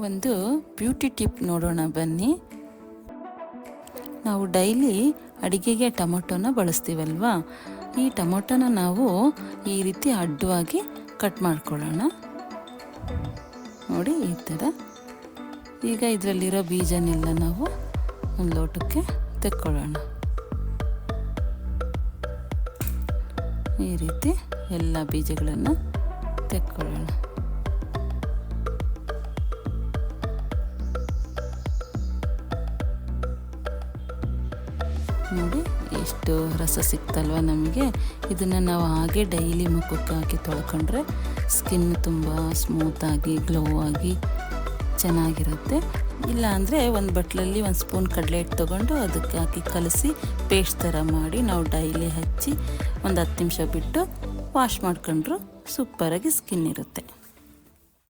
ಒಂದು beauty tip ನೋಡೋಣ ಬನ್ನಿ. ನಾವು ಡೈಲಿ ಅಡಿಗೆಗೆ ಟೊಮೊಟೊನ ಬಳಸ್ತೀವಲ್ವಾ, ಈ ಟೊಮೊಟೊನ ನಾವು ಈ ರೀತಿ ಅಡ್ಡವಾಗಿ ಕಟ್ ಮಾಡ್ಕೊಳ್ಳೋಣ. ನೋಡಿ ಈ ಥರ. ಈಗ ಇದರಲ್ಲಿರೋ ಬೀಜನೆಲ್ಲ ನಾವು ಒಂದು ಲೋಟಕ್ಕೆ ತೆಕ್ಕೊಳ್ಳೋಣ. ಈ ರೀತಿ ಎಲ್ಲ ಬೀಜಗಳನ್ನು ತೆಕ್ಕೊಳ್ಳೋಣ. ನೋಡಿ ಎಷ್ಟು ರಸ ಸಿಕ್ತಲ್ವ ನಮಗೆ. ಇದನ್ನು ನಾವು ಹಾಗೆ ಡೈಲಿ ಮುಖಕ್ಕೆ ಹಾಕಿ ತೊಳ್ಕೊಂಡ್ರೆ ಸ್ಕಿನ್ ತುಂಬ ಸ್ಮೂತಾಗಿ ಗ್ಲೋ ಆಗಿ ಚೆನ್ನಾಗಿರುತ್ತೆ. ಇಲ್ಲ ಅಂದರೆ ಒಂದು ಬಟ್ಲಲ್ಲಿ ಒಂದು ಸ್ಪೂನ್ ಕಡಲೆ ಹಿಟ್ಟು ತೊಗೊಂಡು ಅದಕ್ಕೆ ಹಾಕಿ ಕಲಸಿ ಪೇಸ್ಟ್ ಥರ ಮಾಡಿ ನಾವು ಡೈಲಿ ಹಚ್ಚಿ ಒಂದು 10 ನಿಮಿಷ ಬಿಟ್ಟು ವಾಶ್ ಮಾಡ್ಕೊಂಡ್ರು ಸೂಪರಾಗಿ ಸ್ಕಿನ್ ಇರುತ್ತೆ.